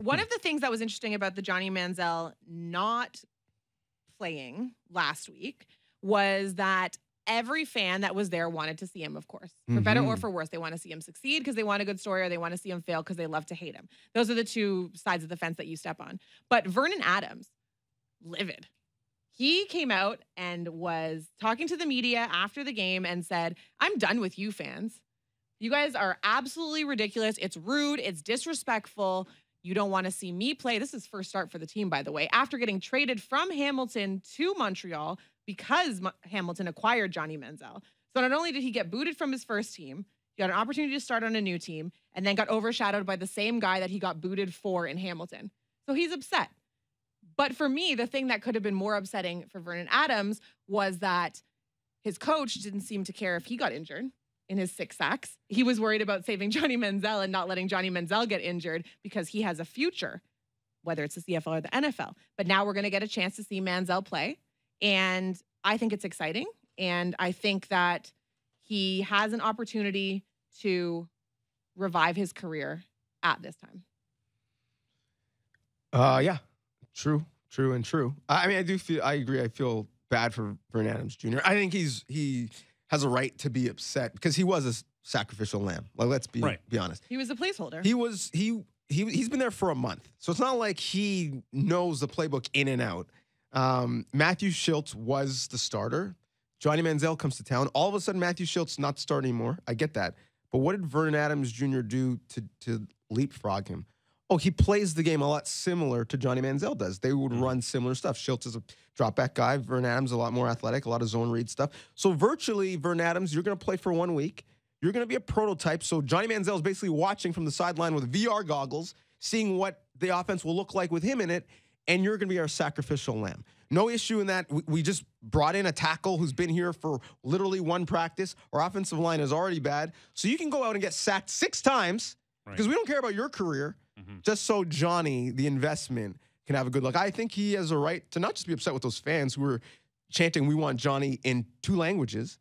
One of the things that was interesting about the Johnny Manziel not playing last week was that every fan that was there wanted to see him, of course. For better or for worse, they want to see him succeed because they want a good story, or they want to see him fail because they love to hate him. Those are the two sides of the fence that you step on. But Vernon Adams, livid. He came out and was talking to the media after the game and said, "I'm done with you fans. You guys are absolutely ridiculous. It's rude. It's disrespectful. You don't want to see me play." This is first start for the team, by the way, after getting traded from Hamilton to Montreal because Hamilton acquired Johnny Manziel. So not only did he get booted from his first team, he got an opportunity to start on a new team, and then got overshadowed by the same guy that he got booted for in Hamilton. So he's upset. But for me, the thing that could have been more upsetting for Vernon Adams was that his coach didn't seem to care if he got injured in his 6 sacks. He was worried about saving Johnny Manziel and not letting Johnny Manziel get injured because he has a future, whether it's the CFL or the NFL. But now we're going to get a chance to see Manziel play. And I think it's exciting. And I think that he has an opportunity to revive his career at this time. Yeah, true. I mean, I agree. I feel bad for Vernon Adams Jr. I think he has a right to be upset because he was a sacrificial lamb. Like, let's be honest. He was a placeholder. He's been there for a month. So it's not like he knows the playbook in and out. Matthew Schultz was the starter. Johnny Manziel comes to town. All of a sudden, Matthew Schultz not starting anymore. I get that. But what did Vernon Adams Jr. do to leapfrog him? Oh, he plays the game a lot similar to Johnny Manziel does. They would run similar stuff. Schultz is a drop-back guy. Vernon Adams a lot more athletic, a lot of zone read stuff. So virtually, Vernon Adams, you're going to play for 1 week. You're going to be a prototype. So Johnny Manziel is basically watching from the sideline with VR goggles, seeing what the offense will look like with him in it, and you're going to be our sacrificial lamb. No issue in that. We just brought in a tackle who's been here for literally 1 practice. Our offensive line is already bad. So you can go out and get sacked 6 times because we don't care about your career. Just so Johnny, the investment, can have a good look. I think he has a right to not just be upset with those fans who are chanting, "We want Johnny" in 2 languages.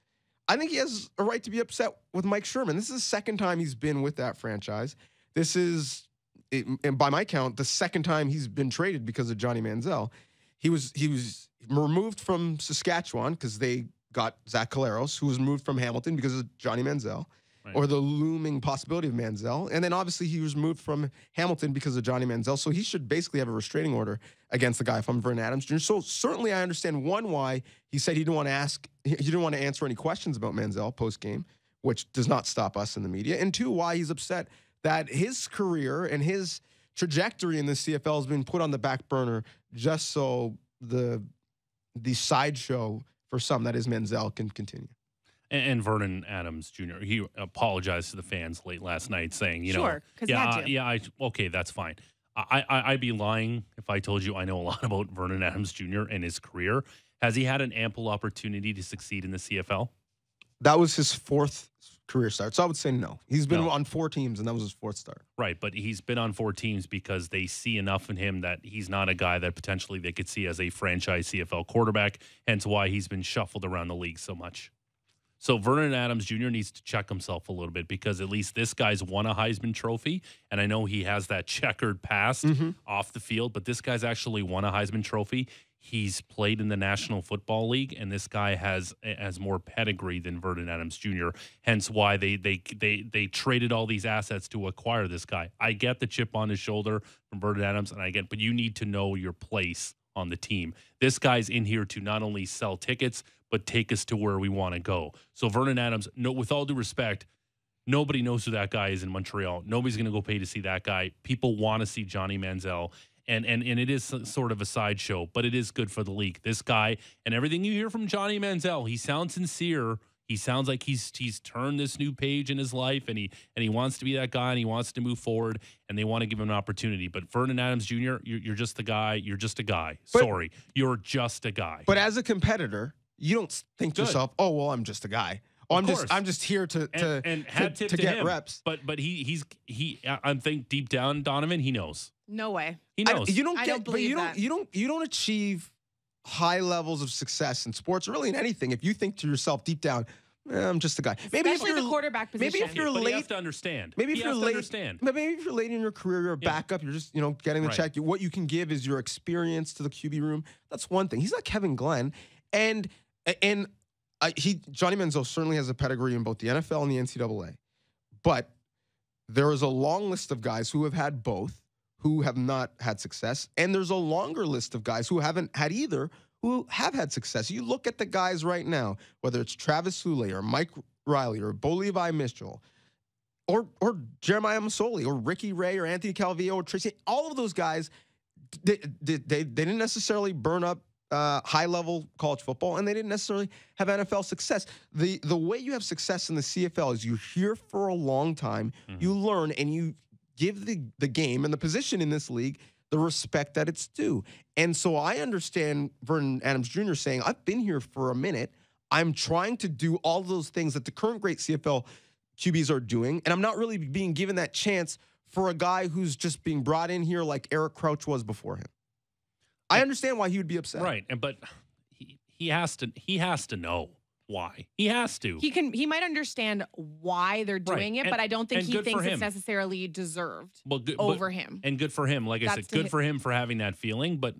I think he has a right to be upset with Mike Sherman. This is the second time he's been with that franchise. This is, and by my count, the second time he's been traded because of Johnny Manziel. He was removed from Saskatchewan because they got Zach Caleros, who was removed from Hamilton because of Johnny Manziel. Or the looming possibility of Manziel. And then obviously he was moved from Hamilton because of Johnny Manziel. So he should basically have a restraining order against the guy if I'm Vernon Adams Jr. So certainly I understand, one, why he said he didn't want to answer any questions about Manziel post-game, which does not stop us in the media. And 2, why he's upset that his career and his trajectory in the CFL has been put on the back burner just so the sideshow for some, that is Manziel, can continue. And Vernon Adams Jr., he apologized to the fans late last night saying, because he had to. Okay, that's fine. I'd be lying if I told you I know a lot about Vernon Adams Jr. and his career. Has he had an ample opportunity to succeed in the CFL? That was his 4th career start, so I would say no. He's been on 4 teams, and that was his 4th start. Right, but he's been on 4 teams because they see enough in him that he's not a guy that potentially they could see as a franchise CFL quarterback, hence why he's been shuffled around the league so much. So Vernon Adams Jr. needs to check himself a little bit because at least this guy's won a Heisman Trophy, and I know he has that checkered past off the field, but this guy's actually won a Heisman Trophy. He's played in the National Football League, and this guy has more pedigree than Vernon Adams Jr., hence why they traded all these assets to acquire this guy. I get the chip on his shoulder from Vernon Adams, but you need to know your place on the team. This guy's in here to not only sell tickets, but take us to where we want to go. So Vernon Adams, with all due respect, nobody knows who that guy is in Montreal. Nobody's going to go pay to see that guy. People want to see Johnny Manziel, and it is sort of a sideshow, but it is good for the league. This guy, and everything you hear from Johnny Manziel, he sounds sincere. He sounds like he's turned this new page in his life, and he wants to be that guy, and he wants to move forward, and they want to give him an opportunity. But Vernon Adams Jr., you're just the guy. You're just a guy. Sorry, you're just a guy. But as a competitor, you don't think to yourself, "Oh, well, I'm just a guy. Oh, I'm just here to get reps." But I think deep down, Donovan, he knows. No way. He knows. You don't achieve high levels of success in sports, or really in anything, if you think to yourself deep down, I'm just a guy. Maybe Especially if you're the quarterback position. maybe if you're But you late, have to understand. maybe if He you're has to late, understand. but maybe if you're late in your career, you're a backup. You're just getting the Right. check. What you can give is your experience to the QB room. That's one thing. He's not Kevin Glenn, and Johnny Manziel certainly has a pedigree in both the NFL and the NCAA, but there is a long list of guys who have had both, who have not had success, and there's a longer list of guys who haven't had either, who have had success. You look at the guys right now, whether it's Travis Hooley or Mike Riley or Bo Levi Mitchell or Jeremiah Masoli or Ricky Ray or Anthony Calvillo or Tracy, all of those guys, they didn't necessarily burn up high-level college football, and they didn't necessarily have NFL success. The way you have success in the CFL is you're here for a long time, you learn, and you give the game and the position in this league the respect that it's due. And so I understand Vernon Adams Jr. saying, I've been here for a minute. I'm trying to do all those things that the current great CFL QBs are doing, and I'm not really being given that chance for a guy who's just being brought in here like Eric Crouch was before him. I understand why he would be upset. Right, but he has to know why. He has to. He might understand why they're doing it, but I don't think he thinks it's necessarily deserved over him. And good for him. Like I said, good for him for having that feeling, but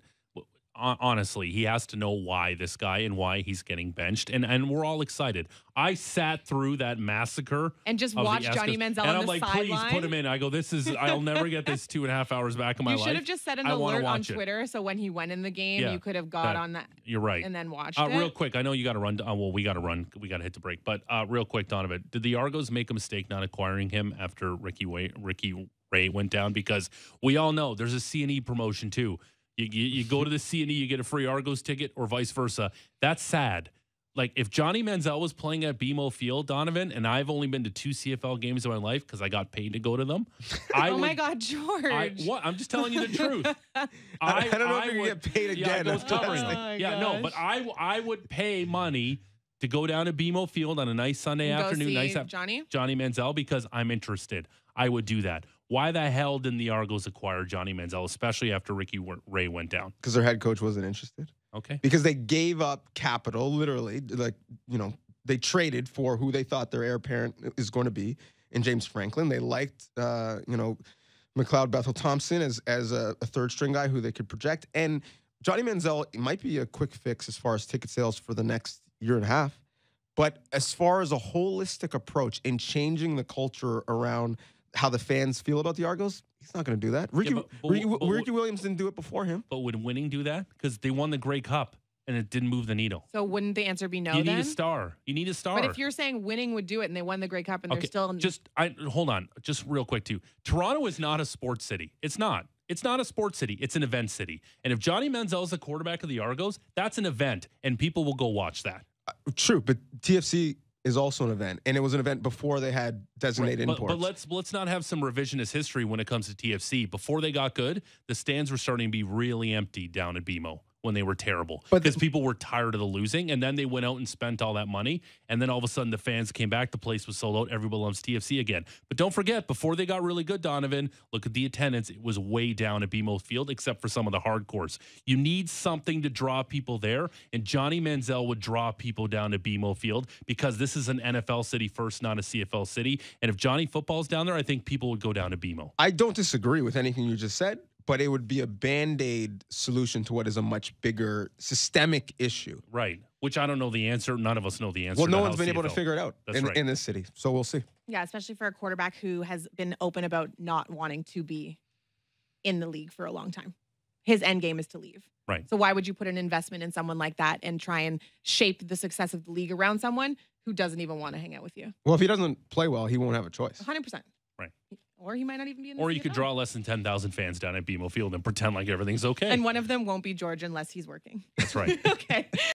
honestly, he has to know why this guy and why he's getting benched. And we're all excited. I sat through that massacre and just watched Johnny Manziel on the sideline. And I'm like, please put him in. I go, I'll never get this 2.5 hours back in my life. You should have just set an alert on Twitter, so when he went in the game, you could have got on that. You're right. And then watched it. Real quick, I know you got to run. Well, we got to run. We got to hit the break. But real quick, Donovan, did the Argos make a mistake not acquiring him after Ricky Ray went down? Because we all know there's a C&E promotion too. You go to the C&E, you get a free Argos ticket, or vice versa. That's sad. Like, if Johnny Manziel was playing at BMO Field, Donovan, and I've only been to 2 CFL games in my life because I got paid to go to them. My God, George. I'm just telling you the truth. I don't know if you get paid again. No, but I would pay money to go down to BMO Field on a nice Sunday afternoon. Johnny Manziel, because I'm interested. I would do that. Why the hell didn't the Argos acquire Johnny Manziel, especially after Ricky Ray went down? Because their head coach wasn't interested. Okay. Because they gave up capital, literally. They traded for who they thought their heir apparent is going to be in James Franklin. They liked, McLeod Bethel Thompson as a third string guy who they could project. And Johnny Manziel might be a quick fix as far as ticket sales for the next year and a half. But as far as a holistic approach in changing the culture around how the fans feel about the Argos, he's not going to do that. Ricky Williams didn't do it before him. But would winning do that? Because they won the Grey Cup and it didn't move the needle. So wouldn't the answer be no? You need a star. You need a star. But if you're saying winning would do it and they won the Grey Cup and they're still hold on, just real quick too. Toronto is not a sports city. It's not. It's not a sports city. It's an event city. And if Johnny Manziel is the quarterback of the Argos, that's an event, and people will go watch that. True, but TFC is also an event, and it was an event before they had designated imports. But let's not have some revisionist history when it comes to TFC. Before they got good, the stands were starting to be really empty down at BMO when they were terrible because people were tired of the losing, and then they went out and spent all that money, and then all of a sudden the fans came back, the place was sold out, everybody loves TFC again. But don't forget, before they got really good, Donovan, look at the attendance. It was way down at BMO Field, except for some of the hardcores. You need something to draw people there, and Johnny Manziel would draw people down to BMO Field because this is an NFL city first, not a CFL city, and if Johnny Football's down there, I think people would go down to BMO. I don't disagree with anything you just said, but it would be a Band-Aid solution to what is a much bigger systemic issue. Right, which I don't know the answer. None of us know the answer. Well, no one's been able to figure it out right. in this city, so we'll see. Yeah, especially for a quarterback who has been open about not wanting to be in the league for a long time. His end game is to leave. Right. So why would you put an investment in someone like that and try and shape the success of the league around someone who doesn't even want to hang out with you? Well, if he doesn't play well, he won't have a choice. 100%. Right. Or he might not even be in the Or you could draw less than 10,000 fans down at BMO Field and pretend like everything's okay. And one of them won't be George unless he's working. That's right. Okay.